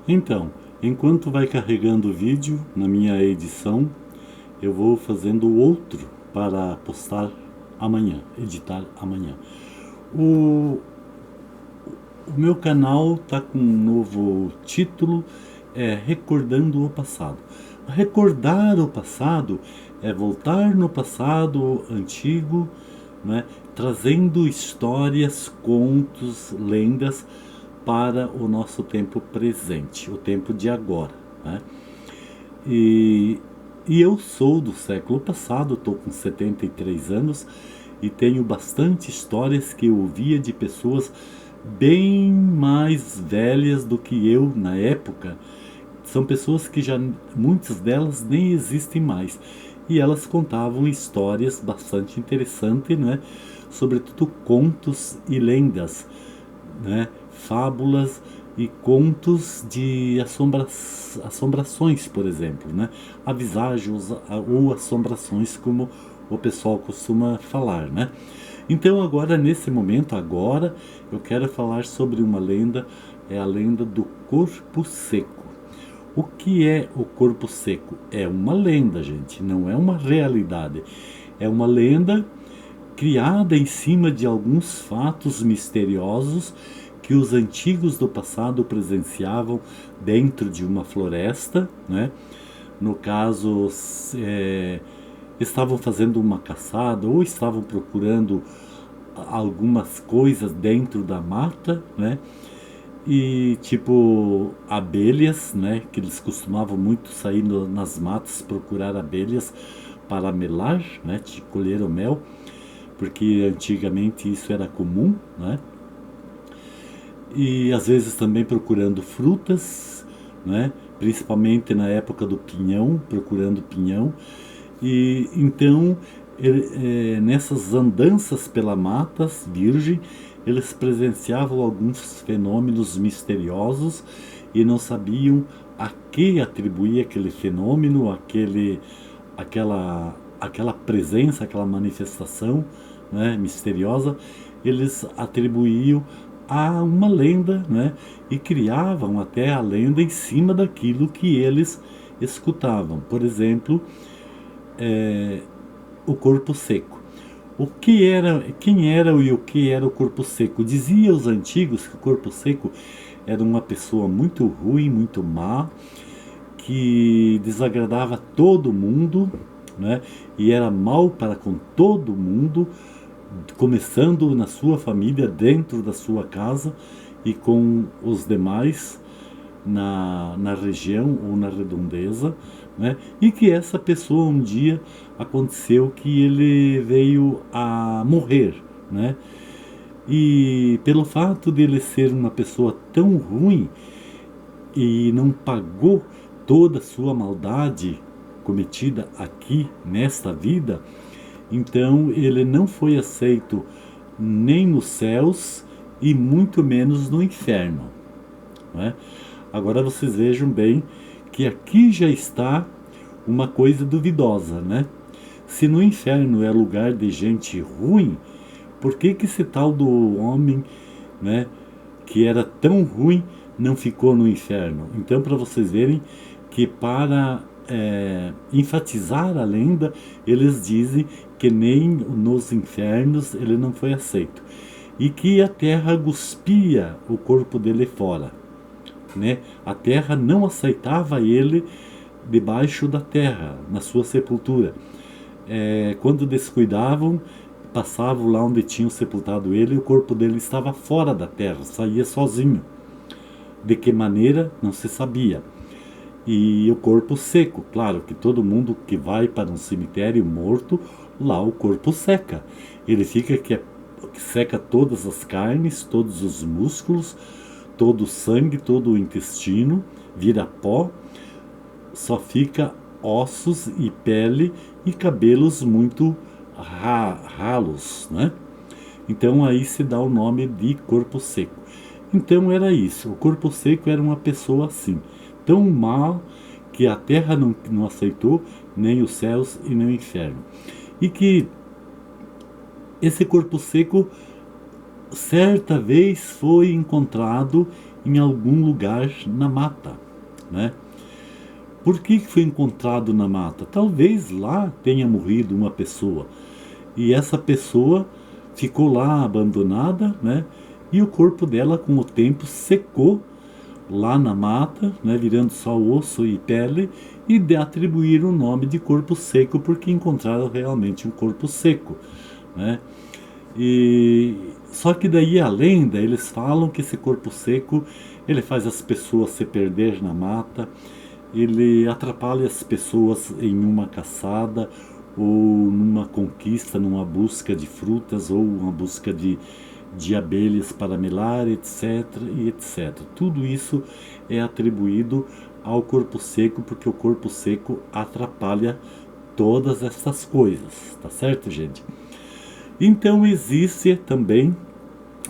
Então, enquanto vai carregando o vídeo na minha edição, eu vou fazendo outro para postar amanhã, editar amanhã. O, o meu canal está com um novo título, Recordando o Passado. Recordar o passado é voltar no passado antigo, né, trazendo histórias, contos, lendas para o nosso tempo presente, o tempo de agora, né? E, e eu sou do século passado, estou com 73 anos e tenho bastante histórias que eu ouvia de pessoas bem mais velhas do que eu na época. São pessoas que já, muitas delas nem existem mais. E elas contavam histórias bastante interessantes, né? Sobretudo contos e lendas, né? Fábulas e contos de assombrações, por exemplo, né? Avisagens ou assombrações, como o pessoal costuma falar, né? Então agora, nesse momento, agora, eu quero falar sobre uma lenda, é a lenda do corpo seco. O que é o corpo seco? É uma lenda, gente, não é uma realidade. É uma lenda criada em cima de alguns fatos misteriosos que os antigos do passado presenciavam dentro de uma floresta, né? No caso, é, estavam fazendo uma caçada ou estavam procurando algumas coisas dentro da mata, né? E tipo abelhas, né? Que eles costumavam muito sair nas matas procurar abelhas para melar, né? De colher o mel, porque antigamente isso era comum, né? E às vezes também procurando frutas, né? Principalmente na época do pinhão, procurando pinhão. E então, nessas andanças pela mata virgem, eles presenciavam alguns fenômenos misteriosos e não sabiam a que atribuir aquele fenômeno, aquela presença, aquela manifestação, né, misteriosa. Eles atribuíam a uma lenda, né, e criavam até a lenda em cima daquilo que eles escutavam. Por exemplo, o corpo seco. Quem era e o que era o corpo seco? Dizia os antigos que o corpo seco era uma pessoa muito ruim, muito má, que desagradava todo mundo, né? E era mal para com todo mundo, começando na sua família, dentro da sua casa e com os demais na região ou na redondeza, né? E que essa pessoa um dia aconteceu que ele veio a morrer, né? E pelo fato de ele ser uma pessoa tão ruim e não pagou toda a sua maldade cometida aqui nesta vida, então ele não foi aceito nem nos céus e muito menos no inferno, não é? Agora vocês vejam bem que aqui já está uma coisa duvidosa, né? Se no inferno é lugar de gente ruim, por que que esse tal do homem, né, que era tão ruim, não ficou no inferno? Então, para vocês verem que para enfatizar a lenda, eles dizem que nem nos infernos ele não foi aceito e que a terra cuspia o corpo dele fora, né? A terra não aceitava ele debaixo da terra, na sua sepultura. Quando descuidavam, passavam lá onde tinham sepultado ele e o corpo dele estava fora da terra, saía sozinho. De que maneira, não se sabia. E o corpo seco, claro que todo mundo que vai para um cemitério morto, lá o corpo seca. Ele fica que seca todas as carnes, todos os músculos, todo o sangue, todo o intestino, vira pó, só fica ossos e pele e cabelos muito ralos, né? Então aí se dá o nome de corpo seco. Então era isso, o corpo seco era uma pessoa assim, tão mal que a terra não aceitou, nem os céus e nem o inferno. E que esse corpo seco certa vez foi encontrado em algum lugar na mata, né? Por que foi encontrado na mata? Talvez lá tenha morrido uma pessoa e essa pessoa ficou lá abandonada, né? E o corpo dela com o tempo secou lá na mata, né, virando só osso e pele, e de atribuir o nome de corpo seco porque encontraram realmente um corpo seco, né? E só que daí a lenda, eles falam que esse corpo seco ele faz as pessoas se perder na mata, ele atrapalha as pessoas em uma caçada ou numa conquista, numa busca de frutas ou uma busca de abelhas para melar, etc, e etc. Tudo isso é atribuído ao corpo seco porque o corpo seco atrapalha todas essas coisas, tá certo, gente? Então existe também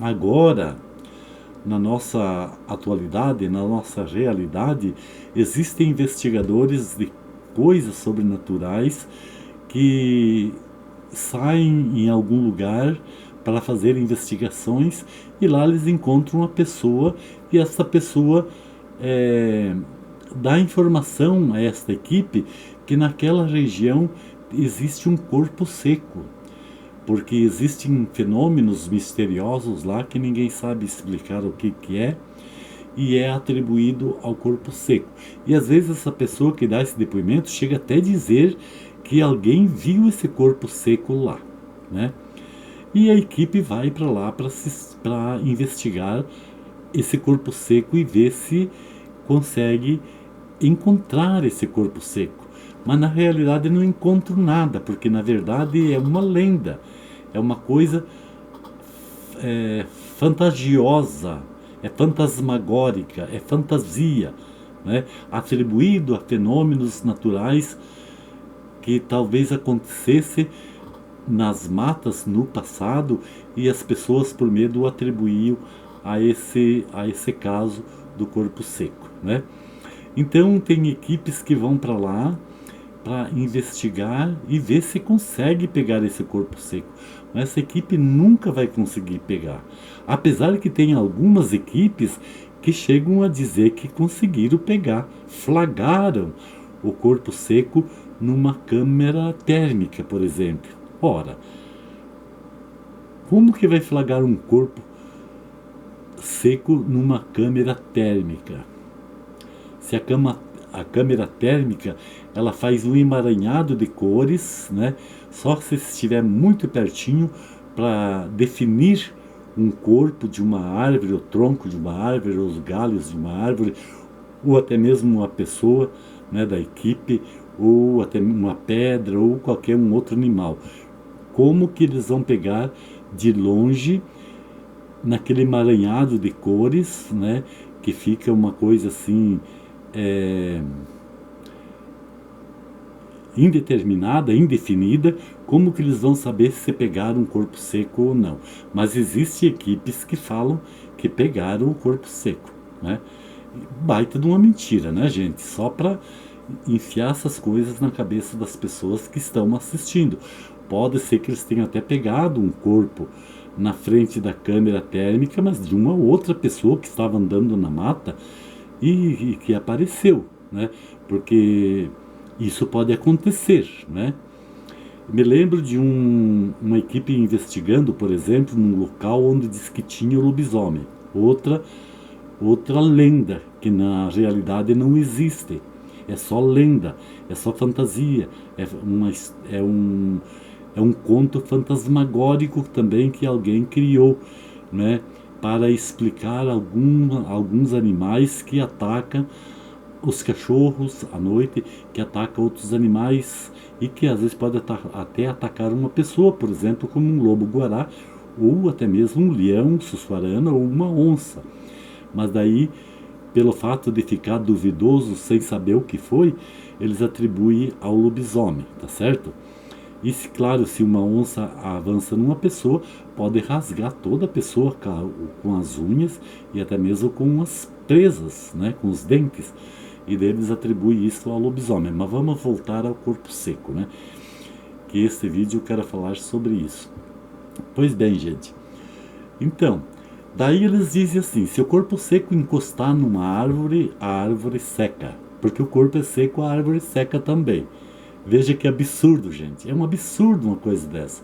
agora na nossa atualidade, na nossa realidade, existem investigadores de coisas sobrenaturais que saem em algum lugar para fazer investigações e lá eles encontram uma pessoa e essa pessoa dá informação a esta equipe que naquela região existe um corpo seco, porque existem fenômenos misteriosos lá que ninguém sabe explicar o que é e é atribuído ao corpo seco. E às vezes essa pessoa que dá esse depoimento chega até a dizer que alguém viu esse corpo seco lá, né? E a equipe vai para lá para investigar esse corpo seco e ver se consegue encontrar esse corpo seco. Mas na realidade não encontro nada, porque na verdade é uma lenda, é uma coisa fantasiosa, é fantasmagórica, é fantasia, né? Atribuído a fenômenos naturais que talvez acontecesse nas matas no passado e as pessoas por medo o atribuíam a esse caso do corpo seco, né? Então tem equipes que vão para lá para investigar e ver se consegue pegar esse corpo seco. Mas essa equipe nunca vai conseguir pegar. Apesar que tem algumas equipes que chegam a dizer que conseguiram pegar, flagraram o corpo seco numa câmera térmica, por exemplo. Ora, como que vai flagrar um corpo seco numa câmera térmica? Se a câmera térmica ela faz um emaranhado de cores, né? Só se estiver muito pertinho para definir um corpo de uma árvore, o tronco de uma árvore, os galhos de uma árvore, ou até mesmo uma pessoa, né, da equipe, ou até uma pedra, ou qualquer um outro animal. Como que eles vão pegar de longe naquele emaranhado de cores, né, que fica uma coisa assim indeterminada, indefinida, como que eles vão saber se pegaram um corpo seco ou não? Mas existem equipes que falam que pegaram o corpo seco, né? Baita de uma mentira, né, gente? Só para enfiar essas coisas na cabeça das pessoas que estão assistindo. Pode ser que eles tenham até pegado um corpo na frente da câmera térmica, mas de uma outra pessoa que estava andando na mata e que apareceu, né? Porque isso pode acontecer, né? Me lembro de uma equipe investigando, por exemplo, num local onde diz que tinha o lobisomem. Outra lenda que na realidade não existe. É só lenda, é só fantasia, é um conto fantasmagórico também que alguém criou, né? Para explicar alguns animais que atacam os cachorros à noite, que atacam outros animais e que às vezes pode até atacar uma pessoa, por exemplo, como um lobo-guará ou até mesmo um leão, sussuarana ou uma onça. Mas daí, pelo fato de ficar duvidoso sem saber o que foi, eles atribuem ao lobisomem, tá certo? E claro, se uma onça avança numa pessoa, pode rasgar toda a pessoa com as unhas e até mesmo com as presas, né, com os dentes. E daí eles atribuem isso ao lobisomem. Mas vamos voltar ao corpo seco, né? Que esse vídeo eu quero falar sobre isso. Pois bem, gente. Então, Daí eles dizem assim: se o corpo seco encostar numa árvore, a árvore seca. Porque o corpo é seco, a árvore seca também. Veja que absurdo, gente. É um absurdo uma coisa dessa.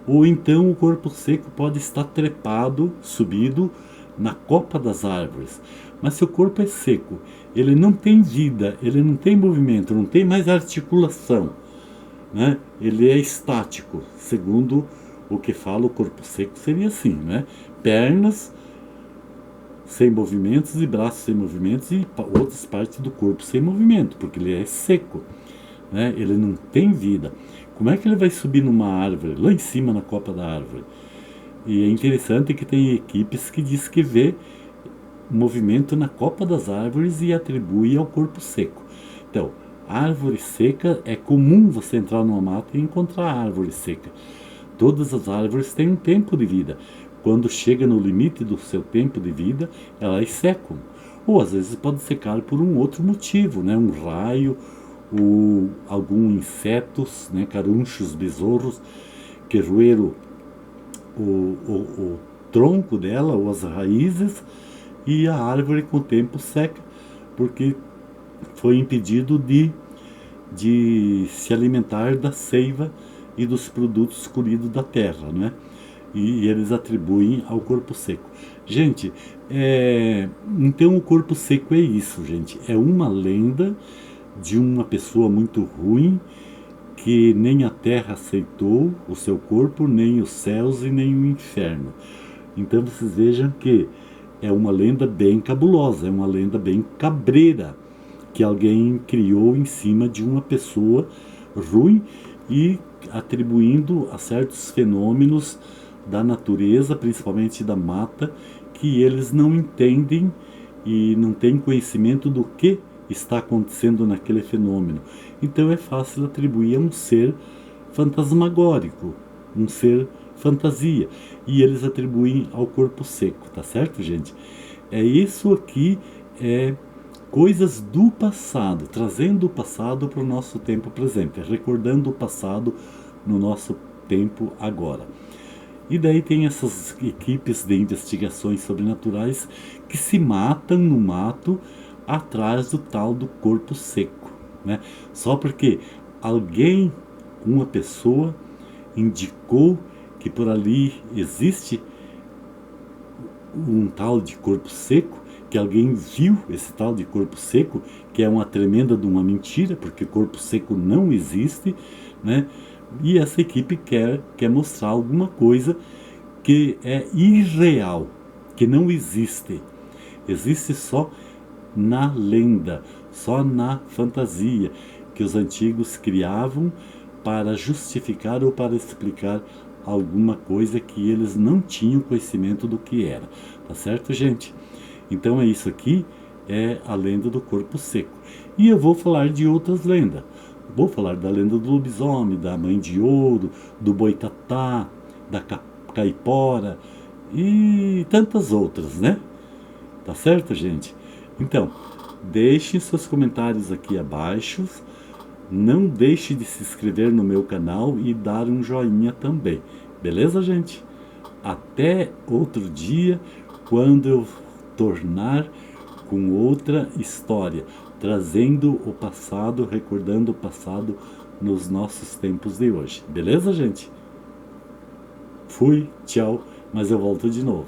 Ou então o corpo seco pode estar trepado, subido na copa das árvores. Mas se o corpo é seco, ele não tem vida, ele não tem movimento, não tem mais articulação, né? Ele é estático, segundo o que fala o corpo seco seria assim, né? Pernas sem movimentos e braços sem movimentos e outras partes do corpo sem movimento, porque ele é seco, né? Ele não tem vida. Como é que ele vai subir numa árvore, lá em cima na copa da árvore? E é interessante que tem equipes que diz que vê movimento na copa das árvores e atribui ao corpo seco. Então, árvore seca, é comum você entrar numa mata e encontrar árvore seca. Todas as árvores têm um tempo de vida. Quando chega no limite do seu tempo de vida, elas secam. Ou às vezes pode secar por um outro motivo, né? Um raio, ou algum insetos, né? Carunchos, besouros, que roeram o tronco dela, ou as raízes, e a árvore com o tempo seca, porque foi impedido de se alimentar da seiva e dos produtos colhidos da terra, né? E eles atribuem ao corpo seco. Gente, então o corpo seco é isso, gente. É uma lenda de uma pessoa muito ruim que nem a terra aceitou o seu corpo, nem os céus e nem o inferno. Então vocês vejam que é uma lenda bem cabulosa, é uma lenda bem cabreira, que alguém criou em cima de uma pessoa ruim e atribuindo a certos fenômenos da natureza, principalmente da mata, que eles não entendem e não têm conhecimento do que está acontecendo naquele fenômeno. Então é fácil atribuir a um ser fantasmagórico, um ser fantasia, e eles atribuem ao corpo seco, tá certo, gente? É isso aqui, é coisas do passado, trazendo o passado para o nosso tempo presente, recordando o passado no nosso tempo agora. E daí tem essas equipes de investigações sobrenaturais que se matam no mato atrás do tal do corpo seco, né? Só porque alguém, uma pessoa, indicou que por ali existe um tal de corpo seco, que alguém viu esse tal de corpo seco, que é uma tremenda de uma mentira, porque corpo seco não existe, né? E essa equipe quer mostrar alguma coisa que é irreal, que não existe. Existe só na lenda, só na fantasia, que os antigos criavam para justificar ou para explicar alguma coisa que eles não tinham conhecimento do que era. Tá certo, gente? Então é isso aqui, é a lenda do corpo seco. E eu vou falar de outras lendas. Vou falar da lenda do lobisomem, da mãe de ouro, do boitatá, da caipora e tantas outras, né? Tá certo, gente? Então, deixem seus comentários aqui abaixo. Não deixe de se inscrever no meu canal e dar um joinha também. Beleza, gente? Até outro dia, quando eu tornar com outra história, trazendo o passado, recordando o passado nos nossos tempos de hoje. Beleza, gente? Fui, tchau, mas eu volto de novo.